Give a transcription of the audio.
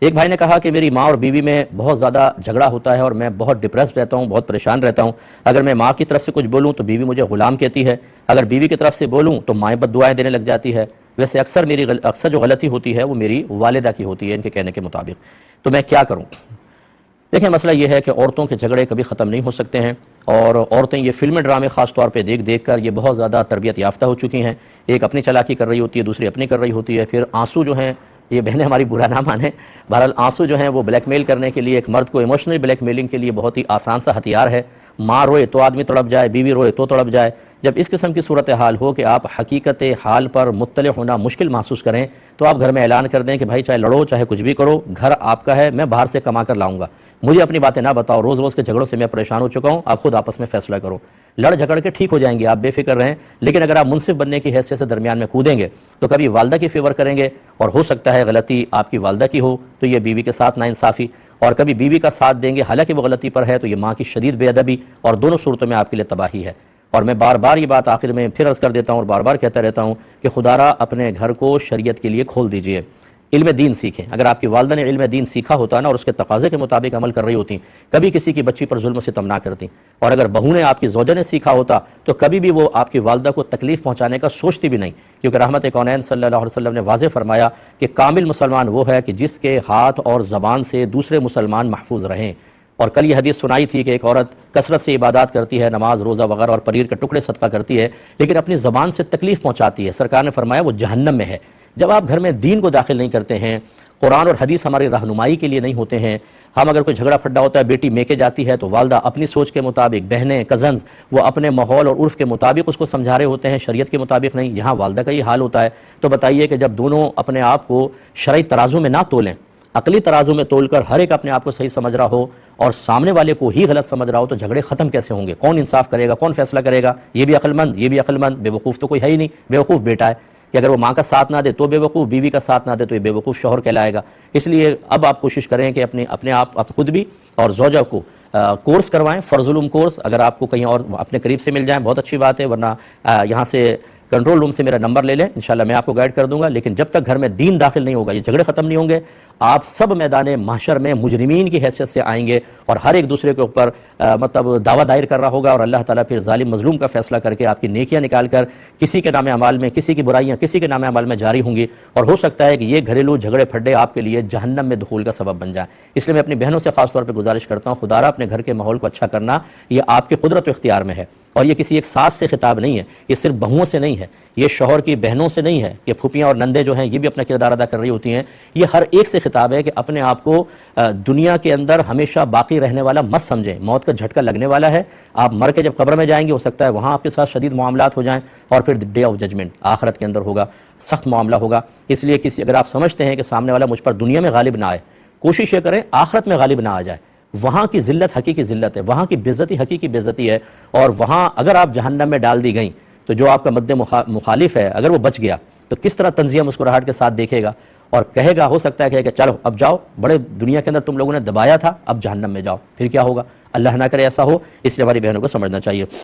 ایک بھائی نے کہا کہ میری ماں اور بیوی میں بہت زیادہ جھگڑا ہوتا ہے اور میں بہت ڈپریس رہتا ہوں، بہت پریشان رہتا ہوں۔ اگر میں ماں کی طرف سے کچھ بولوں تو بیوی مجھے غلام کہتی ہے، اگر بیوی کی طرف سے بولوں تو مائیں بد دعائیں دینے لگ جاتی ہے۔ ویسے اکثر جو غلطی ہوتی ہے وہ میری والدہ کی ہوتی ہے ان کے کہنے کے مطابق، تو میں کیا کروں؟ دیکھیں، مسئلہ یہ ہے کہ عورتوں کے جھگڑے کبھی ختم نہیں ہو سکتے ہیں، اور عورتیں یہ فلم ڈرامے خاص طور پہ دیکھ دیکھ کر یہ بہت زیادہ تربیت یافتہ ہو چکی ہیں۔ ایک اپنی چالاکی کر رہی ہوتی ہے، دوسری اپنی کر رہی ہوتی ہے، پھر آنسو جو ہیں، یہ بہنیں ہماری برا نہ مانیں، بہرحال آنسو جو ہیں وہ بلیک میل کرنے کے لیے، ایک مرد کو ایموشنل بلیک میلنگ کے لیے بہت ہی آسان سا ہتھیار ہے۔ ماں روئے تو آدمی تڑپ جائے، بیوی روئے تو تڑپ جائے۔ جب اس قسم کی صورتحال ہو کہ آپ حقیقت حال پر مطلع ہونا مشکل محسوس کریں تو آپ گھر میں اعلان کر دیں کہ بھائی چاہے لڑو چاہے کچھ بھی کرو، گھر آپ کا ہے، میں باہر سے کما کر لاؤں گا، مجھے اپنی باتیں نہ بتاؤ، روز روز کے جھگڑوں سے میں پریشان ہو چکا ہوں، آپ خود آپس میں فیصلہ کرو۔ لڑ جھگڑ کے ٹھیک ہو جائیں گے، آپ بے فکر رہیں، لیکن اگر آپ منصف بننے کی حیثیت سے درمیان میں کودیں گے تو کبھی والدہ کی فیور کریں گے، اور ہو سکتا ہے غلطی آپ کی والدہ کی ہو تو یہ بیوی کے ساتھ ناانصافی، اور کبھی بیوی کا ساتھ دیں گے حالانکہ وہ غلطی پر ہے تو یہ ماں کی شدید بے ادبی، اور دونوں صورتوں میں آپ کے لیے تباہی ہے۔ اور میں بار بار یہ بات آخر میں پھر عرض کر دیتا ہوں اور بار بار کہتا رہتا ہوں کہ خدا را اپنے گھر کو شریعت کے لیے کھول دیجئے، علم دین سیکھیں۔ اگر آپ کی والدہ نے علم دین سیکھا ہوتا نا اور اس کے تقاضے کے مطابق عمل کر رہی ہوتی، کبھی کسی کی بچی پر ظلم و ستم نہ کرتی، اور اگر بہو نے آپ کی زوجہ نے سیکھا ہوتا تو کبھی بھی وہ آپ کی والدہ کو تکلیف پہنچانے کا سوچتی بھی نہیں، کیونکہ رحمت کونین صلی اللہ علیہ وسلم نے واضح فرمایا کہ کامل مسلمان وہ ہے کہ جس کے ہاتھ اور زبان سے دوسرے مسلمان محفوظ رہیں۔ اور کل یہ حدیث سنائی تھی کہ ایک عورت کثرت سے عبادات کرتی ہے، نماز روزہ وغیرہ اور پنیر کے ٹکڑے صدقہ کرتی ہے، لیکن اپنی زبان سے تکلیف پہنچاتی ہے، سرکار نے فرمایا وہ جہنم میں ہے۔ جب آپ گھر میں دین کو داخل نہیں کرتے ہیں، قرآن اور حدیث ہماری رہنمائی کے لیے نہیں ہوتے ہیں، ہم اگر کوئی جھگڑا پھڈا ہوتا ہے، بیٹی میکے جاتی ہے تو والدہ اپنی سوچ کے مطابق، بہنیں کزنز وہ اپنے ماحول اور عرف کے مطابق اس کو سمجھا رہے ہوتے ہیں، شریعت کے مطابق نہیں، یہاں والدہ کا یہ حال ہوتا ہے، تو بتائیے کہ جب دونوں اپنے آپ کو شرعی ترازو میں نہ تولیں، عقلی ترازو میں تول کر ہر ایک اپنے آپ کو صحیح سمجھ رہا ہو اور سامنے والے کو ہی غلط سمجھ رہا ہو تو جھگڑے ختم کیسے ہوں گے؟ کون انصاف کرے گا؟ کون فیصلہ کرے گا؟ یہ بھی عقل مند، یہ بھی عقل مند، بے وقوف تو کوئی ہے ہی نہیں، بے وقوف بیٹا ہے کہ اگر وہ ماں کا ساتھ نہ دے تو بے وقوف، بیوی کا ساتھ نہ دے تو یہ بے وقوف شوہر کہلائے گا۔ اس لیے اب آپ کوشش کریں کہ اپنے آپ خود بھی اور زوجہ کو کورس کروائیں، فرض علوم کورس، اگر آپ کو کہیں اور اپنے قریب سے مل جائیں بہت اچھی بات ہے، ورنہ یہاں سے کنٹرول روم سے میرا نمبر لے لیں، انشاءاللہ میں آپ کو گائیڈ کر دوں گا۔ لیکن جب تک گھر میں دین داخل نہیں ہوگا، یہ جھگڑے ختم نہیں ہوں گے، آپ سب میدان محشر میں مجرمین کی حیثیت سے آئیں گے اور ہر ایک دوسرے کے اوپر دعویٰ دائر کر رہا ہوگا، اور اللہ تعالیٰ پھر ظالم مظلوم کا فیصلہ کر کے آپ کی نیکیاں نکال کر کسی کے نام اعمال میں، کسی کی برائیاں کسی کے نام اعمال میں جاری ہوں گی، اور ہو سکتا ہے کہ یہ گھریلو جھگڑے پھڈے آپ کے لیے جہنم میں دخول کا سبب بن جائیں۔ اس لیے میں اپنی بہنوں سے خاص طور پہ گزارش کرتا ہوں، خدا را اپنے گھر کے ماحول کو اچھا کرنا یہ آپ کے قدرت و اختیار میں ہے، اور یہ کسی ایک ساس سے خطاب نہیں ہے، یہ صرف بہوؤں سے نہیں ہے، یہ شوہر کی بہنوں سے نہیں ہے، یہ پھوپھیاں اور نندے جو ہیں یہ بھی اپنا کردار ادا کر رہی ہوتی ہیں، یہ ہر ایک سے خطاب ہے کہ اپنے آپ کو دنیا کے اندر ہمیشہ باقی رہنے والا مت سمجھیں، موت کا جھٹکا لگنے والا ہے، آپ مر کے جب قبر میں جائیں گے ہو سکتا ہے وہاں آپ کے ساتھ شدید معاملات ہو جائیں، اور پھر ڈے آف ججمنٹ آخرت کے اندر ہوگا، سخت معاملہ ہوگا۔ اس لیے اگر آپ سمجھتے ہیں کہ سامنے والا مجھ پر دنیا میں غالب نہ آئے، کوشش یہ کریں آخرت میں غالب نہ آ جائے، وہاں کی ذلت حقیقی ذلت ہے، وہاں کی بےعزتی حقیقی بےعزتی ہے، اور وہاں اگر آپ جہنم میں ڈال دی گئیں تو جو آپ کا مد مخالف ہے اگر وہ بچ گیا تو کس طرح طنزیہ مسکراہٹ کے ساتھ دیکھے گا اور کہے گا، ہو سکتا ہے کہ چلو اب جاؤ، بڑے دنیا کے اندر تم لوگوں نے دبایا تھا، اب جہنم میں جاؤ، پھر کیا ہوگا؟ اللہ نہ کرے ایسا ہو، اس لیے ہماری بہنوں کو سمجھنا چاہیے۔